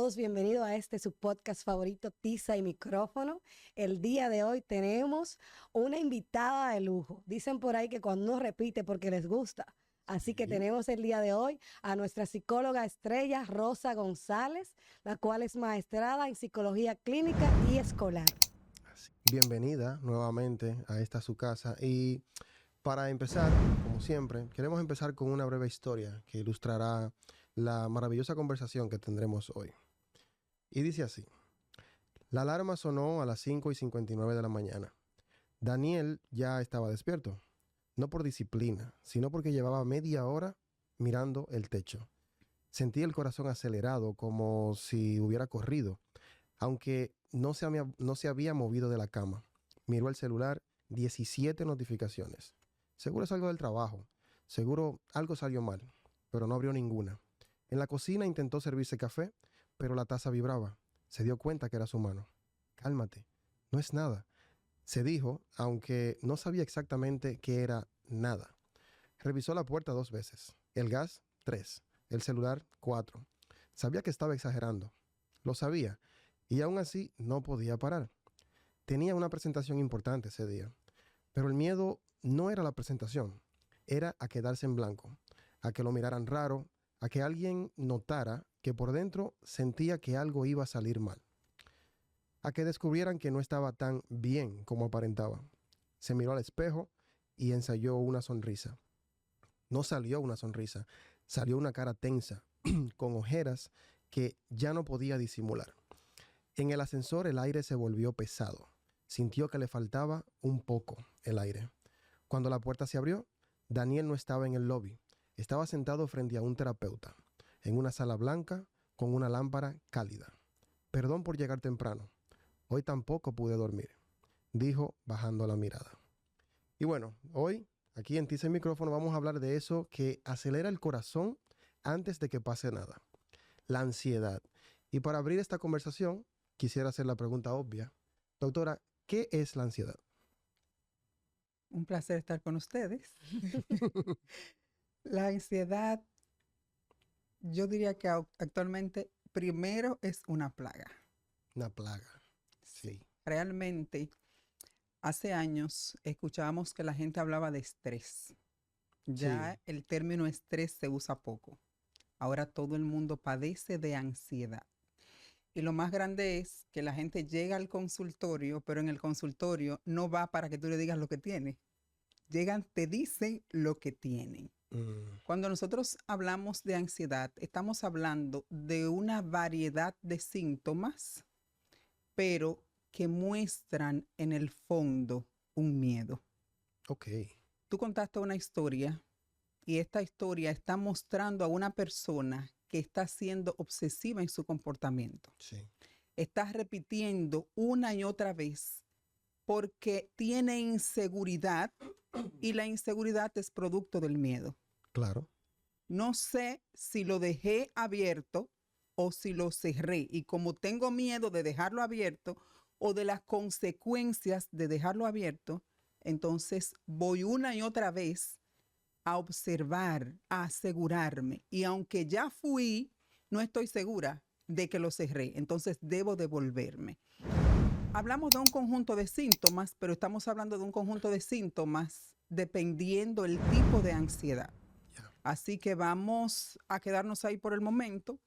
todos bienvenidos a este su podcast favorito, Tiza y Micrófono. El día de hoy tenemos una invitada de lujo. Dicen por ahí que cuando uno repite porque les gusta. Así que tenemos el día de hoy a nuestra psicóloga estrella, Rosa González, la cual es maestrada en psicología clínica y escolar. Bienvenida nuevamente a esta su casa y para empezar, como siempre, queremos empezar con una breve historia que ilustrará la maravillosa conversación que tendremos hoy. Y dice así: la alarma sonó a las 5:59 de la mañana. Daniel ya estaba despierto, no por disciplina, sino porque llevaba media hora mirando el techo. Sentía el corazón acelerado como si hubiera corrido, aunque no se había movido de la cama. Miró el celular, 17 notificaciones. Seguro es algo del trabajo. Seguro algo salió mal, pero no abrió ninguna. En la cocina intentó servirse café, pero la taza vibraba. Se dio cuenta que era su mano. Cálmate, no es nada, se dijo, aunque no sabía exactamente qué era nada. Revisó la puerta 2 veces, el gas 3, el celular 4. Sabía que estaba exagerando, lo sabía, y aún así no podía parar. Tenía una presentación importante ese día, pero el miedo no era la presentación, era a quedarse en blanco, a que lo miraran raro, a que alguien notara que por dentro sentía que algo iba a salir mal, a que descubrieran que no estaba tan bien como aparentaba. Se miró al espejo y ensayó una sonrisa. No salió una sonrisa, salió una cara tensa, con ojeras que ya no podía disimular. En el ascensor el aire se volvió pesado. Sintió que le faltaba un poco el aire. Cuando la puerta se abrió, Daniel no estaba en el lobby. Estaba sentado frente a un terapeuta, en una sala blanca con una lámpara cálida. Perdón por llegar temprano. Hoy tampoco pude dormir, dijo bajando la mirada. Y bueno, hoy, aquí en Tiza y Micrófono, vamos a hablar de eso que acelera el corazón antes de que pase nada, la ansiedad. Y para abrir esta conversación, quisiera hacer la pregunta obvia. Doctora, ¿qué es la ansiedad? Un placer estar con ustedes. La ansiedad, yo diría que actualmente primero es una plaga. Una plaga. Sí. Realmente, hace años escuchábamos que la gente hablaba de estrés. Ya Sí. el término estrés se usa poco. Ahora todo el mundo padece de ansiedad. Y lo más grande es que la gente llega al consultorio, pero en el consultorio no va para que tú le digas lo que tiene. Llegan, te dicen lo que tienen. Cuando nosotros hablamos de ansiedad, estamos hablando de una variedad de síntomas, pero que muestran en el fondo un miedo. Ok. Tú contaste una historia y esta historia está mostrando a una persona que está siendo obsesiva en su comportamiento. Sí. Está repitiendo una y otra vez porque tiene inseguridad y la inseguridad es producto del miedo. Claro. No sé si lo dejé abierto o si lo cerré. Y como tengo miedo de dejarlo abierto o de las consecuencias de dejarlo abierto, entonces voy una y otra vez a observar, a asegurarme. Y aunque ya fui, no estoy segura de que lo cerré. Entonces debo devolverme. Hablamos de un conjunto de síntomas, pero estamos hablando de un conjunto de síntomas dependiendo el tipo de ansiedad. Así que vamos a quedarnos ahí por el momento.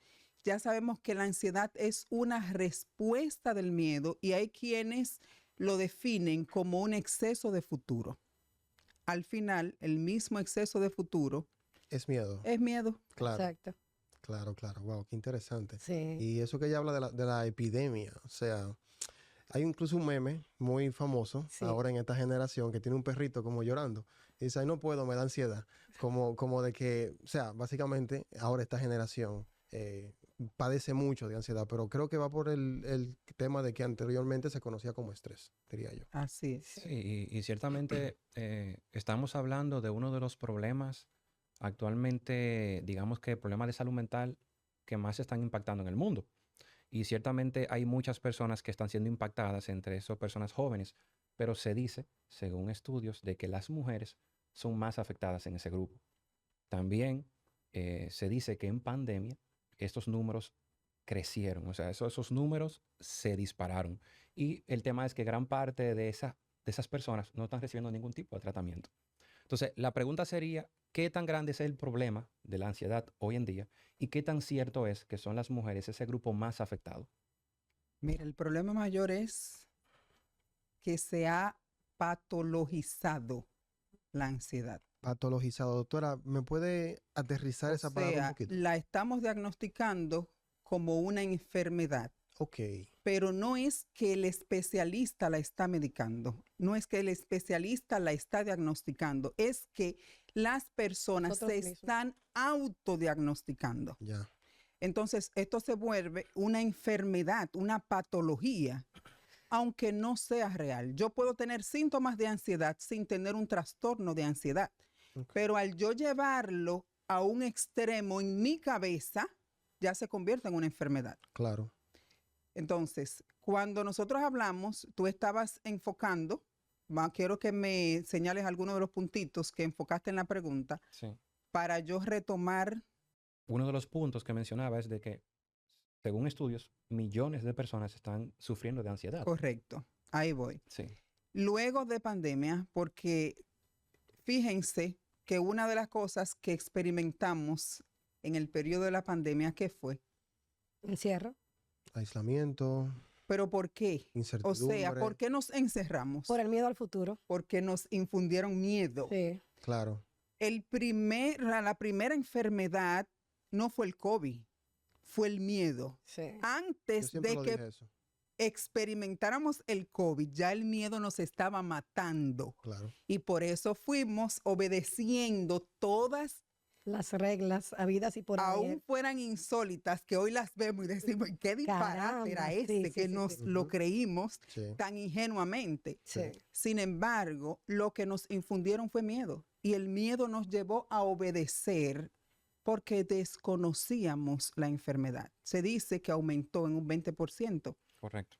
Ya sabemos que la ansiedad es una respuesta del miedo y hay quienes lo definen como un exceso de futuro. Al final, el mismo exceso de futuro Es miedo. es miedo. Claro. Exacto. Claro, claro. Wow, qué interesante. Sí. Y eso que ella habla de la epidemia, o sea, hay incluso un meme muy famoso Sí. ahora en esta generación que tiene un perrito como llorando. Y dice, ay, no puedo, me da ansiedad. Como de que, o sea, básicamente ahora esta generación padece mucho de ansiedad, pero creo que va por el tema de que anteriormente se conocía como estrés, diría yo. Así es. Sí, y ciertamente estamos hablando de uno de los problemas actualmente, digamos que problemas de salud mental que más se están impactando en el mundo. Y ciertamente hay muchas personas que están siendo impactadas, entre esas personas jóvenes, pero se dice, según estudios, de que las mujeres son más afectadas en ese grupo. También se dice que en pandemia estos números crecieron. O sea, esos números se dispararon. Y el tema es que gran parte de esas personas no están recibiendo ningún tipo de tratamiento. Entonces, la pregunta sería, ¿qué tan grande es el problema de la ansiedad hoy en día? ¿Y qué tan cierto es que son las mujeres ese grupo más afectado? Mira, el problema mayor es que se ha patologizado la ansiedad. Patologizado. Doctora, ¿me puede aterrizar O esa palabra un sea, poquito? la estamos diagnosticando como una enfermedad, Ok, pero no es que el especialista la está medicando, no es que el especialista la está diagnosticando, es que las personas Nosotros se mismos. están autodiagnosticando. ya. Entonces, esto se vuelve una enfermedad, una patología, aunque no sea real. Yo puedo tener síntomas de ansiedad sin tener un trastorno de ansiedad, Ok. pero al yo llevarlo a un extremo en mi cabeza, ya se convierte en una enfermedad. Claro. Entonces, cuando nosotros hablamos, tú estabas enfocando, quiero que me señales algunos de los puntitos que enfocaste en la pregunta Sí. para yo retomar. Uno de los puntos que mencionaba es de que, según estudios, millones de personas están sufriendo de ansiedad. Correcto, ahí voy. Sí. Luego de pandemia, porque fíjense que una de las cosas que experimentamos en el periodo de la pandemia, ¿qué fue? Encierro. Aislamiento, ¿Pero por qué? O incertidumbre. sea, ¿por qué nos encerramos? Por el miedo al futuro. Porque nos infundieron miedo. Sí. Claro. La primera enfermedad no fue el COVID, fue el miedo. Sí. Yo Antes siempre de lo que dije eso. experimentáramos el COVID, ya el miedo nos estaba matando. Claro. Y por eso fuimos obedeciendo todas, Las reglas habidas y por haber. aún fueran insólitas, que hoy las vemos y decimos, ¿qué disparate era Caramba, sí, este? sí, Que sí, nos sí. lo Ujú. creímos Sí. tan ingenuamente. Sí. Sin embargo, lo que nos infundieron fue miedo. Y el miedo nos llevó a obedecer porque desconocíamos la enfermedad. Se dice que aumentó en un 20% Correcto.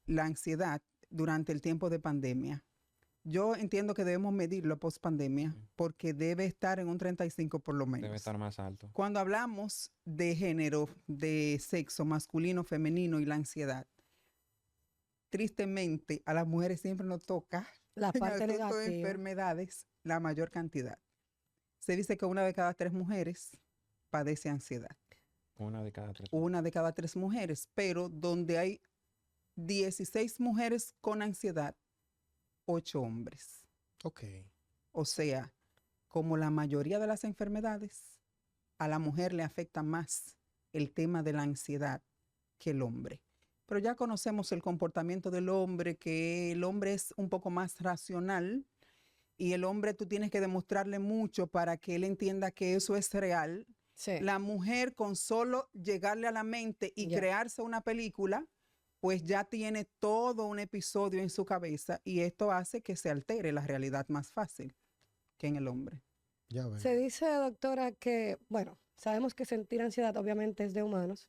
la ansiedad durante el tiempo de pandemia. Yo entiendo que debemos medirlo post pandemia porque debe estar en un 35 por lo menos. Debe estar más alto. Cuando hablamos de género, de sexo masculino, femenino y la ansiedad, tristemente a las mujeres siempre nos toca La en parte asunto de negativa. enfermedades la mayor cantidad. Se dice que 1 de cada 3 mujeres padece ansiedad. 1 de cada 3. 1 de cada 3 mujeres, pero donde hay 16 mujeres con ansiedad, 8 hombres. Ok. O sea, como la mayoría de las enfermedades, a la mujer le afecta más el tema de la ansiedad que el hombre. Pero ya conocemos el comportamiento del hombre, que el hombre es un poco más racional y el hombre tú tienes que demostrarle mucho para que él entienda que eso es real. Sí. La mujer con solo llegarle a la mente y Ya. crearse una película, pues ya tiene todo un episodio en su cabeza y esto hace que se altere la realidad más fácil que en el hombre. Ya ven. Se dice, doctora, que, bueno, sabemos que sentir ansiedad obviamente es de humanos.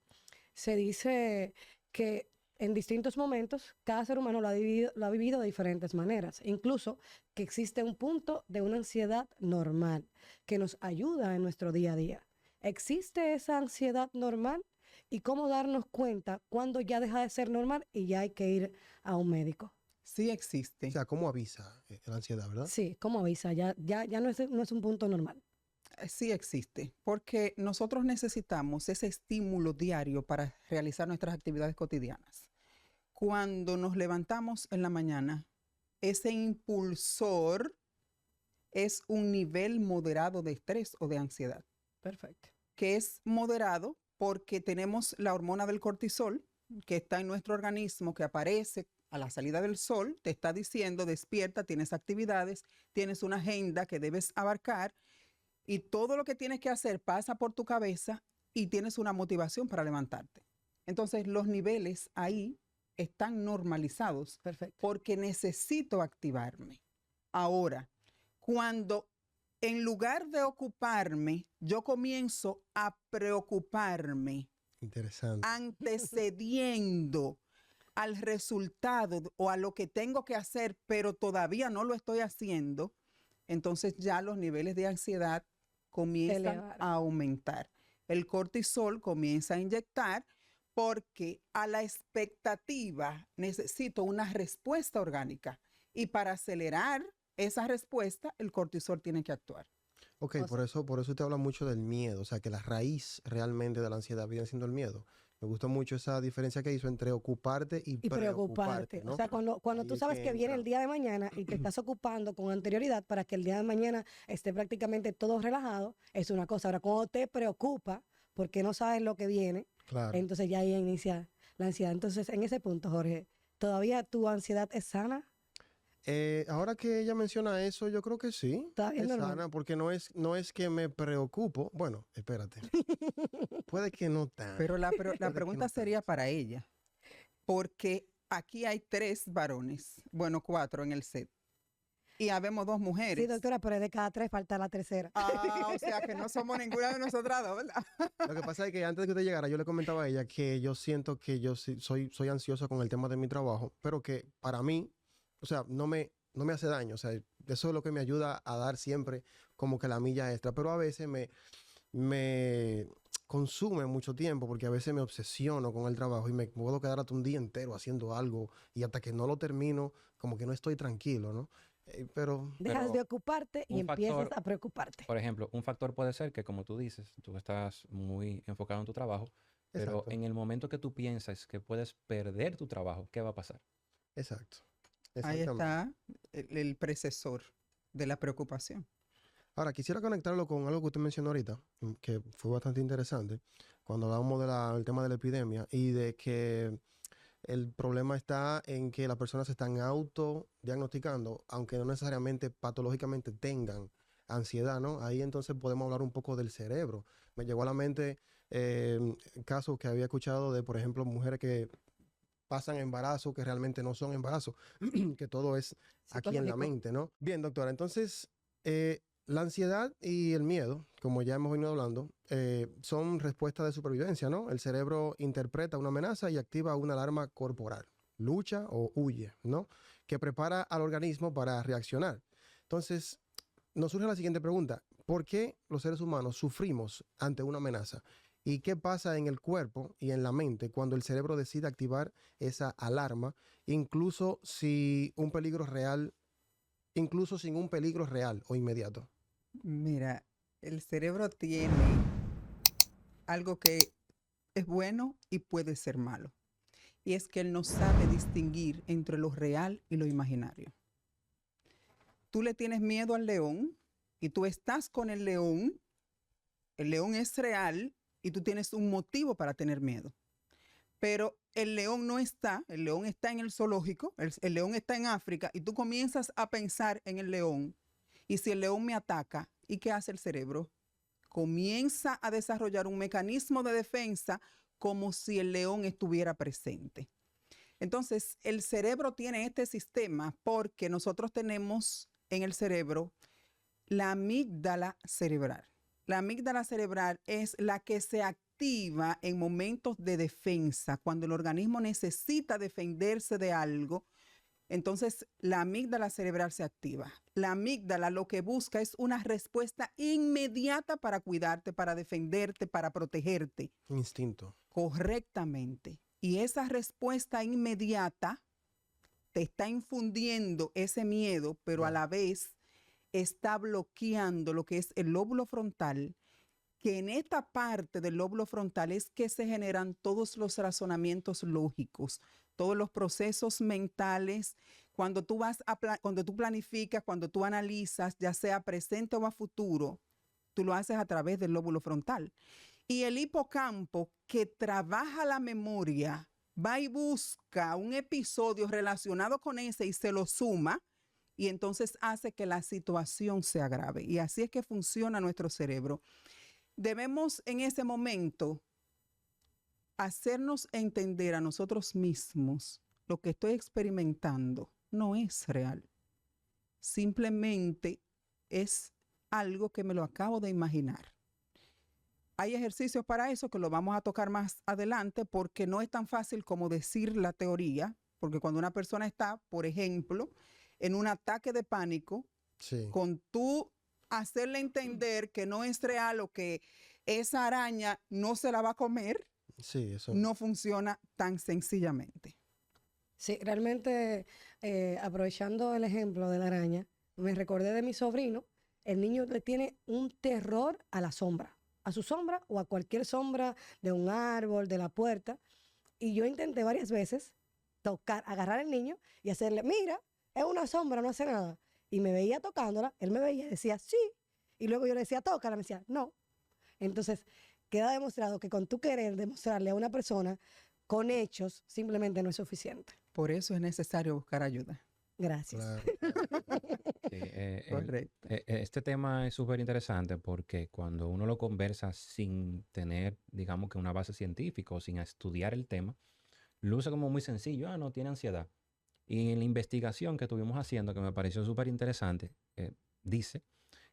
Se dice que en distintos momentos cada ser humano lo ha vivido de diferentes maneras. Incluso que existe un punto de una ansiedad normal que nos ayuda en nuestro día a día. ¿Existe esa ansiedad normal? ¿Y cómo darnos cuenta cuando ya deja de ser normal y ya hay que ir a un médico? Sí existe. O sea, ¿cómo avisa la ansiedad, verdad? Sí, ¿cómo avisa? Ya no es un punto normal. Sí existe, porque nosotros necesitamos ese estímulo diario para realizar nuestras actividades cotidianas. Cuando nos levantamos en la mañana, ese impulsor es un nivel moderado de estrés o de ansiedad, Perfecto. que es moderado porque tenemos la hormona del cortisol, que está en nuestro organismo, que aparece a la salida del sol, te está diciendo, despierta, tienes actividades, tienes una agenda que debes abarcar, y todo lo que tienes que hacer pasa por tu cabeza y tienes una motivación para levantarte. Entonces, los niveles ahí están normalizados Perfecto. porque necesito activarme. Ahora, cuando en lugar de ocuparme, yo comienzo a preocuparme, Interesante. antecediendo al resultado o a lo que tengo que hacer, pero todavía no lo estoy haciendo, entonces ya los niveles de ansiedad comienzan Elevar. a aumentar. el cortisol comienza a inyectar porque a la expectativa necesito una respuesta orgánica. Y para acelerar esa respuesta, el cortisol tiene que actuar. Ok, O sea, por eso te habla mucho del miedo, o sea, que la raíz realmente de la ansiedad viene siendo el miedo. Me gusta mucho esa diferencia que hizo entre ocuparte y y preocuparte, preocuparte. O ¿no? sea, cuando Ahí tú es sabes que que viene entra. el día de mañana y te estás ocupando con anterioridad para que el día de mañana esté prácticamente todo relajado, es una cosa. Ahora, cuando te preocupa porque no sabes lo que viene, Claro. entonces ya ahí inicia la ansiedad. Entonces, en ese punto, Jorge, ¿todavía tu ansiedad es sana? Ahora que ella menciona eso, yo creo que sí, ¿Todavía es es normal? sana, porque no es que me preocupo. Bueno, espérate, puede que no Pero tanto, la puede que pregunta no sería tanto. para ella, porque aquí hay 3 varones, bueno, 4 en el set, y habemos 2 Sí, mujeres. doctora, pero de cada 3 falta la tercera. Ah, o sea que no somos ninguna de nosotras dos, ¿verdad? Lo que pasa es que antes de que usted llegara, yo le comentaba a ella que yo siento que yo soy ansioso con el tema de mi trabajo, pero que para mí, o sea, no me hace daño. O sea, eso es lo que me ayuda a dar siempre como que la milla extra. Pero a veces me consume mucho tiempo porque a veces me obsesiono con el trabajo y me puedo quedar hasta un día entero haciendo algo y hasta que no lo termino, como que no estoy tranquilo, ¿no? Pero Dejas de Pero ocuparte y un empiezas factor, a preocuparte. por ejemplo, un factor puede ser que, como tú dices, tú estás muy enfocado en tu trabajo, pero exacto, en el momento que tú piensas que puedes perder tu trabajo, ¿qué va a pasar? exacto, Ahí exactamente. está el precesor de la preocupación. Ahora, quisiera conectarlo con algo que usted mencionó ahorita, que fue bastante interesante, cuando hablábamos del tema de la epidemia y de que el problema está en que las personas se están autodiagnosticando, aunque no necesariamente patológicamente tengan ansiedad, ¿no? Ahí entonces podemos hablar un poco del cerebro. Me llegó a la mente eh, casos que había escuchado de, por ejemplo, mujeres que pasan embarazo que realmente no son embarazos, que todo es aquí en la Psicológico. mente, ¿no? Bien, doctora, entonces la ansiedad y el miedo, como ya hemos venido hablando, son respuestas de supervivencia, ¿no? El cerebro interpreta una amenaza y activa una alarma corporal, lucha o huye, ¿no? Que prepara al organismo para reaccionar. Entonces, nos surge la siguiente pregunta: ¿por qué los seres humanos sufrimos ante una amenaza? ¿Y qué pasa en el cuerpo y en la mente cuando el cerebro decide activar esa alarma, incluso si un peligro real, incluso sin un peligro real o inmediato? Mira, el cerebro tiene algo que es bueno y puede ser malo. Y es que él no sabe distinguir entre lo real y lo imaginario. Tú le tienes miedo al león y tú estás con el león es real y tú tienes un motivo para tener miedo. Pero el león no está, el león está en el zoológico, el león está en África y tú comienzas a pensar en el león. Y si el león me ataca, ¿y qué hace el cerebro? Comienza a desarrollar un mecanismo de defensa como si el león estuviera presente. Entonces, el cerebro tiene este sistema porque nosotros tenemos en el cerebro la amígdala cerebral. La amígdala cerebral es la que se activa en momentos de defensa, cuando el organismo necesita defenderse de algo. Entonces, la amígdala cerebral se activa. La amígdala lo que busca es una respuesta inmediata para cuidarte, para defenderte, para protegerte Instinto. correctamente. Y esa respuesta inmediata te está infundiendo ese miedo, pero a Ya. la vez está bloqueando lo que es el lóbulo frontal, que en esta parte del lóbulo frontal es que se generan todos los razonamientos lógicos, todos los procesos mentales. Cuando tú cuando tú planificas, cuando tú analizas, ya sea presente o a futuro, tú lo haces a través del lóbulo frontal. Y el hipocampo, que trabaja la memoria, va y busca un episodio relacionado con ese y se lo suma, y entonces hace que la situación se agrave. Y así es que funciona nuestro cerebro. Debemos en ese momento hacernos entender a nosotros mismos: lo que estoy experimentando no es real. Simplemente es algo que me lo acabo de imaginar. Hay ejercicios para eso que lo vamos a tocar más adelante, porque no es tan fácil como decir la teoría, porque cuando una persona está, por ejemplo, en un ataque de pánico, Sí. con tú hacerle entender que no es real o que esa araña no se la va a comer, Sí, eso. no funciona tan sencillamente. Sí, realmente, aprovechando el ejemplo de la araña, me recordé de mi sobrino. El niño le tiene un terror a la sombra, a su sombra o a cualquier sombra de un árbol, de la puerta. Y yo intenté varias veces tocar, agarrar al niño y hacerle, mira, es una sombra, no hace nada. Y me veía tocándola, él me veía y decía, sí. Y luego yo le decía, tócala, me decía, no. Entonces, queda demostrado que con tú querer demostrarle a una persona con hechos, simplemente no es suficiente. Por eso es necesario buscar ayuda. Gracias. Claro. Sí, Correcto. este tema es súper interesante porque cuando uno lo conversa sin tener, digamos que una base científica o sin estudiar el tema, luce como muy sencillo. Ah, no, tiene ansiedad. Y en la investigación que estuvimos haciendo, que me pareció súper interesante, dice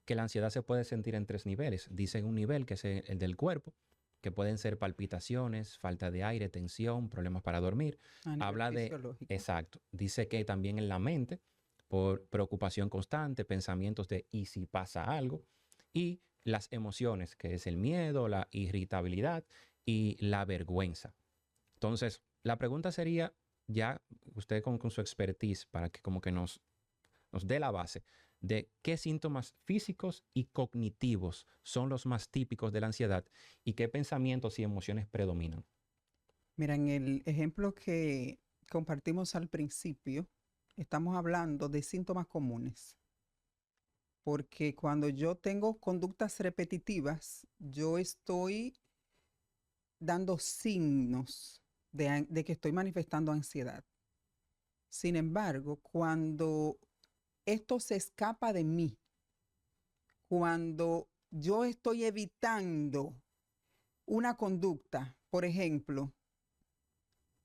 que la ansiedad se puede sentir en 3 niveles. Dice un nivel que es el del cuerpo, que pueden ser palpitaciones, falta de aire, tensión, problemas para dormir. A nivel Habla de, fisiológico. exacto, dice que también en la mente, por preocupación constante, pensamientos de ¿y si pasa algo? Y las emociones, que es el miedo, la irritabilidad y la vergüenza. Entonces, la pregunta sería, ya usted con su expertise, para que como que nos dé la base de qué síntomas físicos y cognitivos son los más típicos de la ansiedad y qué pensamientos y emociones predominan. Mira, en el ejemplo que compartimos al principio, estamos hablando de síntomas comunes. Porque cuando yo tengo conductas repetitivas, yo estoy dando signos de que estoy manifestando ansiedad. Sin embargo, cuando esto se escapa de mí, cuando yo estoy evitando una conducta, por ejemplo,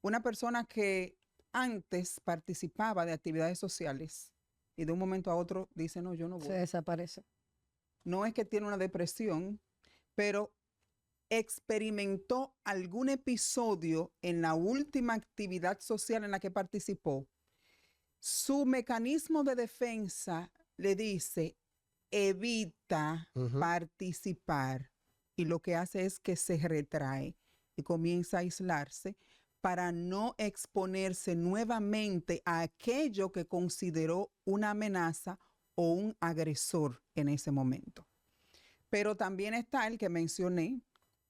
una persona que antes participaba de actividades sociales y de un momento a otro dice, no, yo no voy. Se desaparece. No es que tiene una depresión, pero experimentó algún episodio en la última actividad social en la que participó. Su mecanismo de defensa le dice, evita participar, y lo que hace es que se retrae y comienza a aislarse para no exponerse nuevamente a aquello que consideró una amenaza o un agresor en ese momento. Pero también está el que mencioné,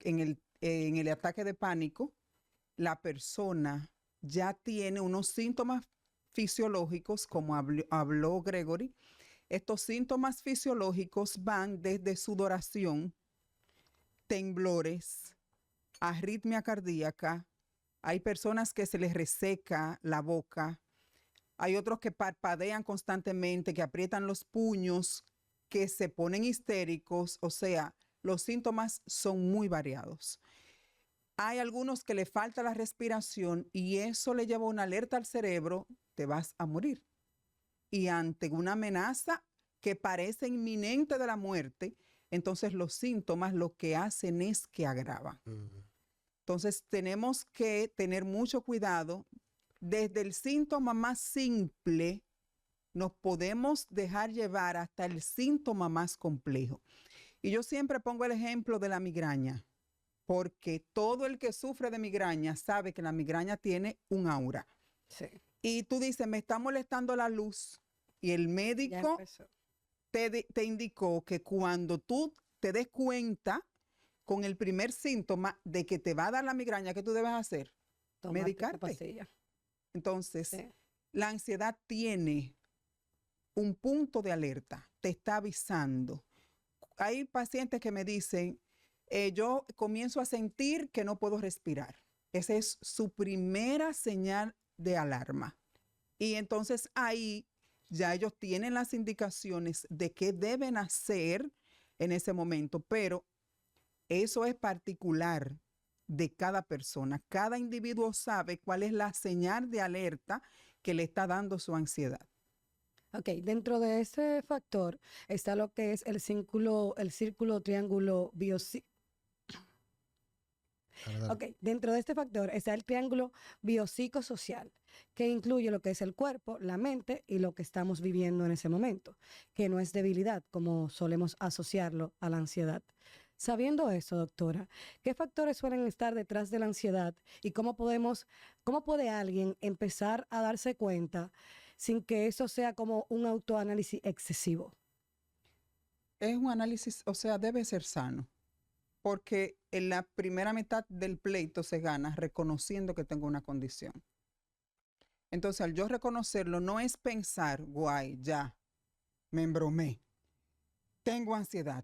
en el ataque de pánico, la persona ya tiene unos síntomas fisiológicos, como habló Gregory. Estos síntomas fisiológicos van desde sudoración, temblores, arritmia cardíaca. Hay personas que se les reseca la boca. Hay otros que parpadean constantemente, que aprietan los puños, que se ponen histéricos. O sea, los síntomas son muy variados. Hay algunos que le falta la respiración y eso le lleva una alerta al cerebro, te vas a morir. Y ante una amenaza que parece inminente de la muerte, entonces los síntomas lo que hacen es que agravan. Entonces tenemos que tener mucho cuidado. Desde el síntoma más simple nos podemos dejar llevar hasta el síntoma más complejo. Y yo siempre pongo el ejemplo de la migraña, porque todo el que sufre de migraña sabe que la migraña tiene un aura. Sí. Y tú dices, me está molestando la luz, y el médico te indicó que cuando tú te des cuenta con el primer síntoma de que te va a dar la migraña, ¿qué tú debes hacer? Tomarte Medicarte. Entonces, sí, la ansiedad tiene un punto de alerta, te está avisando. Hay pacientes que me dicen, yo comienzo a sentir que no puedo respirar. Esa es su primera señal de alarma. Y entonces ahí ya ellos tienen las indicaciones de qué deben hacer en ese momento, pero eso es particular de cada persona. Cada individuo sabe cuál es la señal de alerta que le está dando su ansiedad. Ok, dentro de ese factor está lo que es el círculo triángulo biopsíquico. Ok, dentro de este factor está el triángulo biopsicosocial, que incluye lo que es el cuerpo, la mente y lo que estamos viviendo en ese momento, que no es debilidad, como solemos asociarlo a la ansiedad, Sabiendo eso, doctora, ¿qué factores suelen estar detrás de la ansiedad y cómo puede alguien empezar a darse cuenta sin que eso sea como un autoanálisis excesivo? Es un análisis, o sea, debe ser sano, porque en la primera mitad del pleito se gana reconociendo que tengo una condición. Entonces, al yo reconocerlo, no es pensar, guay, ya, me embromé, tengo ansiedad,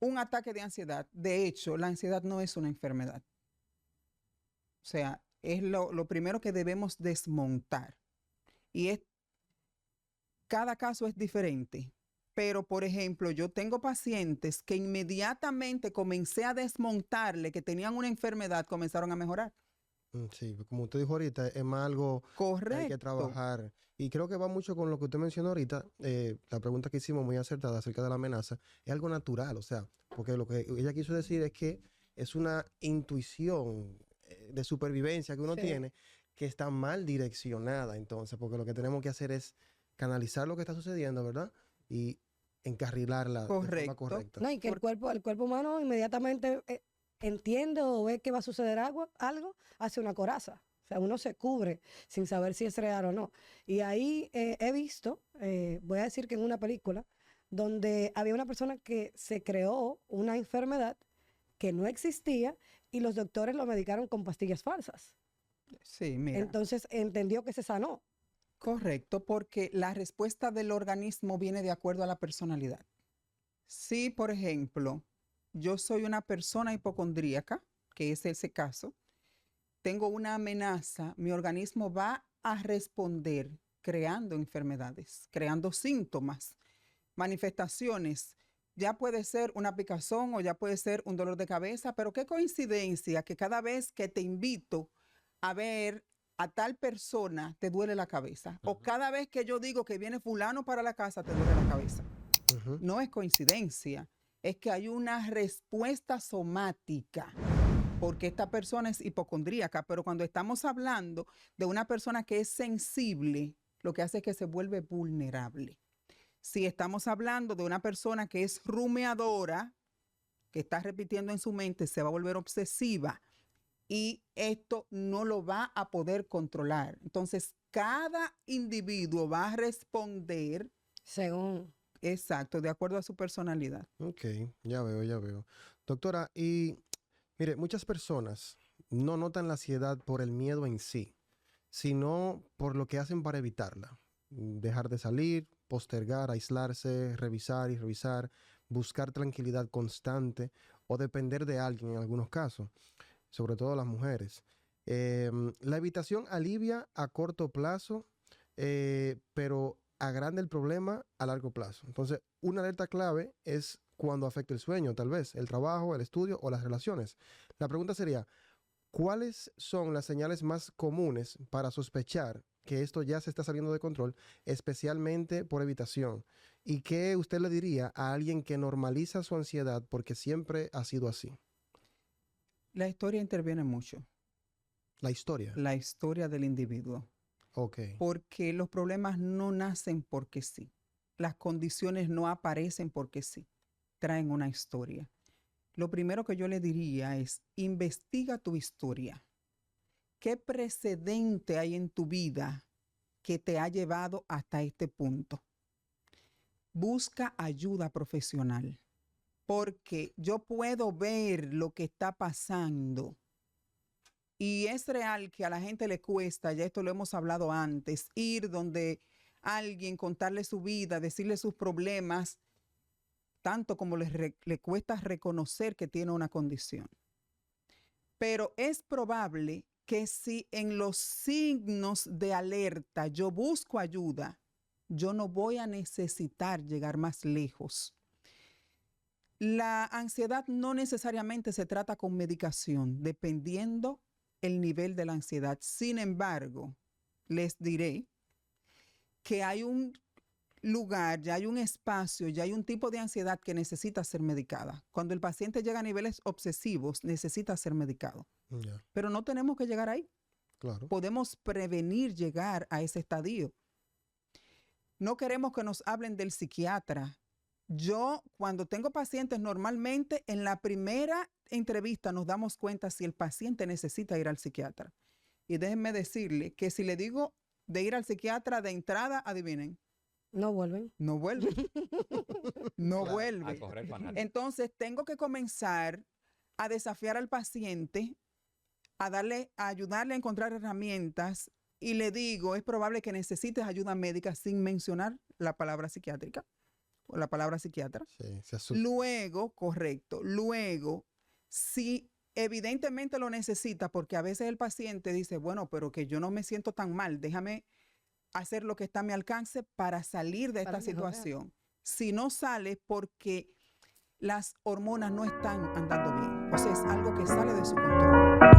un ataque de ansiedad. De hecho, la ansiedad no es una enfermedad. O sea, es lo primero que debemos desmontar. Y cada caso es diferente. Pero, por ejemplo, yo tengo pacientes que inmediatamente comencé a desmontarle que tenían una enfermedad, comenzaron a mejorar. Sí, como usted dijo ahorita, es más algo que hay que Correcto. trabajar. Y creo que va mucho con lo que usted mencionó ahorita. La pregunta que hicimos muy acertada acerca de la amenaza es algo natural, o sea, porque lo que ella quiso decir es que es una intuición de supervivencia que uno Sí. tiene que está mal direccionada, entonces, porque lo que tenemos que hacer es canalizar lo que está sucediendo, ¿verdad? Y encarrilarla de forma Correcto. correcta. No, y que el cuerpo humano inmediatamente entiende o ve que va a suceder algo, hace una coraza. O sea, uno se cubre sin saber si es real o no. Y ahí he visto, voy a decir que en una película, donde había una persona que se creó una enfermedad que no existía y los doctores lo medicaron con pastillas falsas. Sí, mira. Entonces entendió que se sanó. Correcto, porque la respuesta del organismo viene de acuerdo a la personalidad. Si, por ejemplo, yo soy una persona hipocondríaca, que es ese caso, tengo una amenaza, mi organismo va a responder creando enfermedades, creando síntomas, manifestaciones. Ya puede ser una picazón o ya puede ser un dolor de cabeza, pero qué coincidencia que cada vez que te invito a ver a tal persona te duele la cabeza. O cada vez que yo digo que viene fulano para la casa te duele la cabeza. Ujú. No es coincidencia, es que hay una respuesta somática, porque esta persona es hipocondríaca, pero cuando estamos hablando de una persona que es sensible, lo que hace es que se vuelve vulnerable. Si estamos hablando de una persona que es rumiadora, que está repitiendo en su mente, se va a volver obsesiva y esto no lo va a poder controlar. Entonces, cada individuo va a responder, Según. exacto, de acuerdo a su personalidad. Ok, ya veo, ya veo. Doctora, y mire, muchas personas no notan la ansiedad por el miedo en sí, sino por lo que hacen para evitarla. Dejar de salir, postergar, aislarse, revisar y revisar, buscar tranquilidad constante o depender de alguien en algunos casos, sobre todo las mujeres. La evitación alivia a corto plazo, pero agranda el problema a largo plazo. Entonces, una alerta clave es cuando afecta el sueño, tal vez, el trabajo, el estudio o las relaciones. La pregunta sería, ¿cuáles son las señales más comunes para sospechar que esto ya se está saliendo de control, especialmente por evitación? ¿Y qué usted le diría a alguien que normaliza su ansiedad porque siempre ha sido así? La historia interviene mucho, La historia. la historia del individuo, Ok. porque los problemas no nacen porque sí. Las condiciones no aparecen porque sí. Traen una historia. Lo primero que yo le diría es, investiga tu historia. ¿Qué precedente hay en tu vida que te ha llevado hasta este punto? Busca ayuda profesional, porque yo puedo ver lo que está pasando. Y es real que a la gente le cuesta, ya esto lo hemos hablado antes, ir donde alguien, contarle su vida, decirle sus problemas, tanto como le cuesta reconocer que tiene una condición. Pero es probable que si en los signos de alerta yo busco ayuda, yo no voy a necesitar llegar más lejos. La ansiedad no necesariamente se trata con medicación, dependiendo el nivel de la ansiedad. Sin embargo, les diré que hay un lugar, ya hay un espacio, ya hay un tipo de ansiedad que necesita ser medicada. Cuando el paciente llega a niveles obsesivos, necesita ser medicado. Ya, Pero no tenemos que llegar ahí. claro. Podemos prevenir llegar a ese estadio. No queremos que nos hablen del psiquiatra, Yo, cuando tengo pacientes, normalmente en la primera entrevista nos damos cuenta si el paciente necesita ir al psiquiatra. Y déjenme decirle que si le digo de ir al psiquiatra de entrada, adivinen, No vuelven. no vuelve. No Claro, A vuelve. correr fanal. Entonces, tengo que comenzar a desafiar al paciente, a ayudarle a encontrar herramientas, y le digo, es probable que necesites ayuda médica sin mencionar la palabra psiquiátrica o la palabra psiquiatra. Sí, se asusta. Luego, correcto, luego, si evidentemente lo necesita, porque a veces el paciente dice, bueno, pero que yo no me siento tan mal, déjame hacer lo que está a mi alcance para salir de Para esta mejorar. situación. Si no sale porque las hormonas no están andando bien, o sea, es algo que sale de su control.